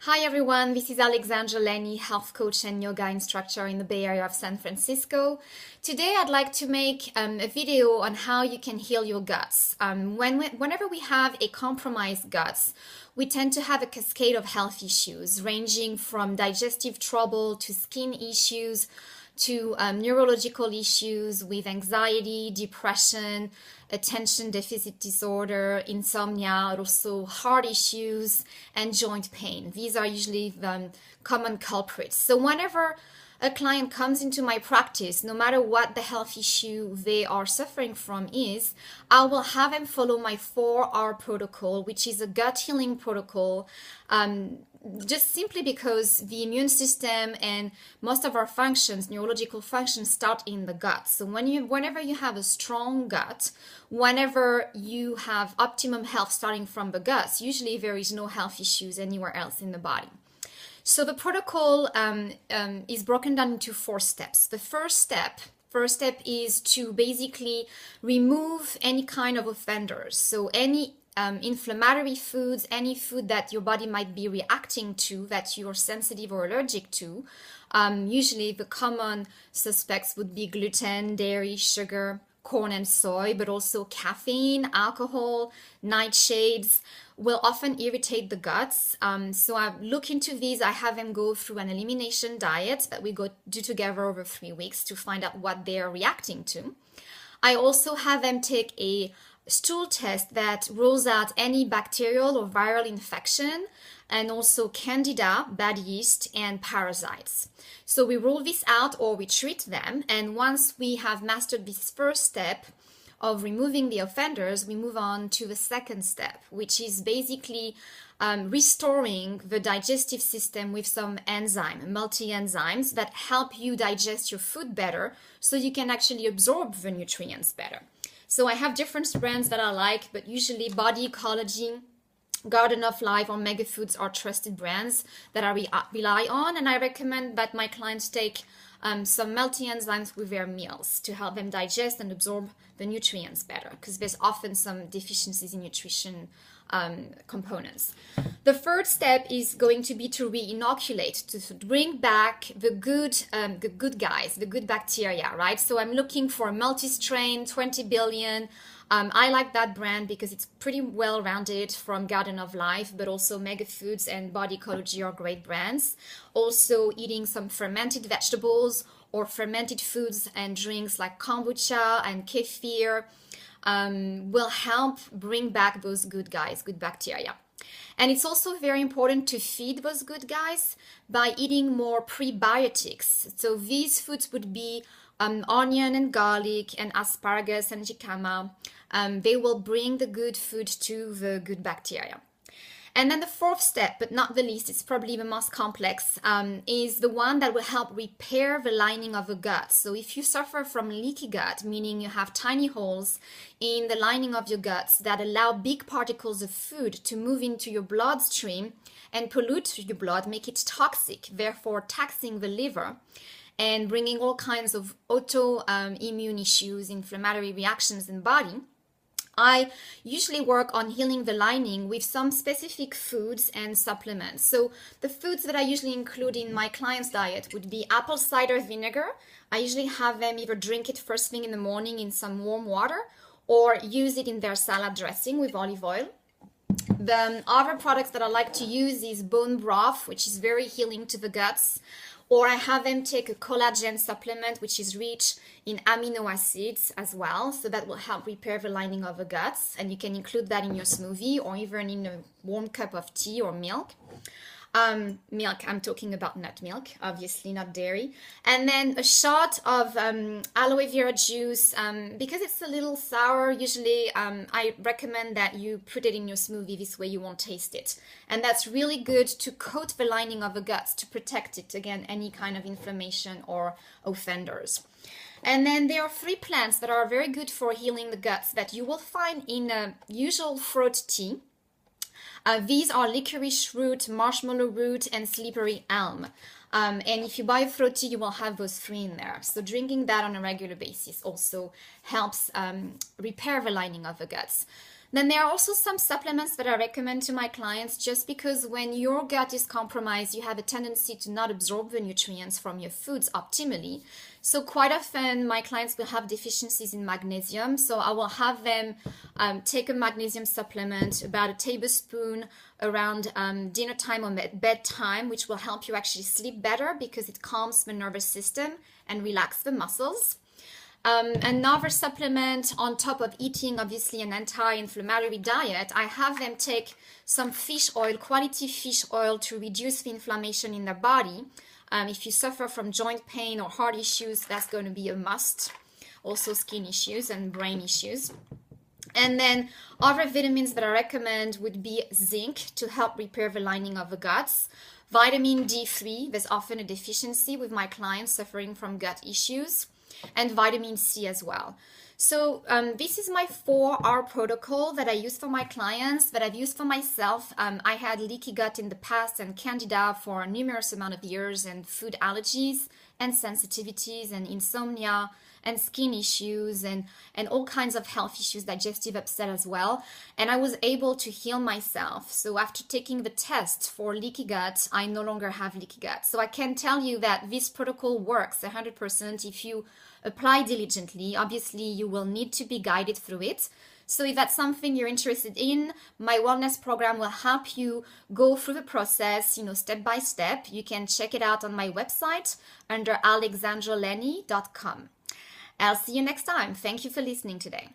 Hi everyone, this is Alexandra Gouteron, health coach and yoga instructor in the Bay Area of San Francisco. Today I'd like to make a video on how you can heal your guts. Whenever we have a compromised guts, we tend to have a cascade of health issues ranging from digestive trouble to skin issues to neurological issues with anxiety, depression, attention deficit disorder, insomnia, also heart issues, and joint pain. These are usually the common culprits. So whenever a client comes into my practice, no matter what the health issue they are suffering from is, I will have them follow my 4R protocol, which is a gut healing protocol, just simply because the immune system and most of our functions, neurological functions, start in the gut. So whenever you have a strong gut, whenever you have optimum health starting from the guts, usually there is no health issues anywhere else in the body. So the protocol is broken down into 4 steps. The first step is to basically remove any kind of offenders. So any inflammatory foods, any food that your body might be reacting to that you're sensitive or allergic to. Usually the common suspects would be gluten, dairy, sugar, corn and soy, but also caffeine, alcohol, nightshades will often irritate the guts. So I look into these. I have them go through an elimination diet that we do together over 3 weeks to find out what they're reacting to. I also have them take a stool test that rules out any bacterial or viral infection, and also candida, bad yeast, and parasites. So we rule this out or we treat them, and once we have mastered this first step of removing the offenders, we move on to the second step, which is basically restoring the digestive system with some multi-enzymes that help you digest your food better so you can actually absorb the nutrients better. So I have different brands that I like, but usually Body Ecology, Garden of Life, or Mega Foods are trusted brands that I rely on, and I recommend that my clients take some multi-enzymes with their meals to help them digest and absorb the nutrients better, because there's often some deficiencies in nutrition components. The third step is going to be to re-inoculate, to bring back the good guys, the good bacteria, right? So I'm looking for multi-strain, 20 billion. I like that brand because it's pretty well-rounded from Garden of Life, but also Mega Foods and Body Ecology are great brands. Also eating some fermented vegetables or fermented foods and drinks like kombucha and kefir will help bring back those good guys, good bacteria. And it's also very important to feed those good guys by eating more prebiotics. So these foods would be onion and garlic and asparagus and jicama. They will bring the good food to the good bacteria. And then the fourth step, but not the least, it's probably the most complex, is the one that will help repair the lining of the gut. So if you suffer from leaky gut, meaning you have tiny holes in the lining of your guts that allow big particles of food to move into your bloodstream and pollute your blood, make it toxic, therefore taxing the liver and bringing all kinds of autoimmune issues, inflammatory reactions in the body, I usually work on healing the lining with some specific foods and supplements. So the foods that I usually include in my client's diet would be apple cider vinegar. I usually have them either drink it first thing in the morning in some warm water or use it in their salad dressing with olive oil. The other products that I like to use is bone broth, which is very healing to the guts. Or I have them take a collagen supplement, which is rich in amino acids as well. So that will help repair the lining of the guts. And you can include that in your smoothie or even in a warm cup of tea or milk. Milk, I'm talking about nut milk, obviously not dairy. And then a shot of aloe vera juice. Because it's a little sour, usually I recommend that you put it in your smoothie. This way you won't taste it. And that's really good to coat the lining of the guts to protect it against any kind of inflammation or offenders. And then there are 3 plants that are very good for healing the guts that you will find in a usual fruit tea. These are licorice root, marshmallow root, and slippery elm. And if you buy fruit tea, you will have those 3 in there. So drinking that on a regular basis also helps repair the lining of the guts. Then there are also some supplements that I recommend to my clients just because when your gut is compromised, you have a tendency to not absorb the nutrients from your foods optimally. So quite often my clients will have deficiencies in magnesium. So I will have them take a magnesium supplement, about a tablespoon around dinner time or bedtime, which will help you actually sleep better because it calms the nervous system and relax the muscles. Another supplement on top of eating obviously an anti-inflammatory diet, I have them take some fish oil, quality fish oil, to reduce the inflammation in their body. If you suffer from joint pain or heart issues, that's going to be a must. Also skin issues and brain issues. And then other vitamins that I recommend would be zinc to help repair the lining of the guts. Vitamin D3, there's often a deficiency with my clients suffering from gut issues. And vitamin C as well. So this is my 4R protocol that I use for my clients, that I've used for myself. I had leaky gut in the past and candida for a numerous amount of years, and food allergies and sensitivities and insomnia and skin issues and all kinds of health issues, digestive upset as well. And I was able to heal myself. So after taking the test for leaky gut, I no longer have leaky gut. So I can tell you that this protocol works 100% if you apply diligently. Obviously, you will need to be guided through it. So if that's something you're interested in, my wellness program will help you go through the process, step by step. You can check it out on my website under alexandraleny.com. I'll see you next time. Thank you for listening today.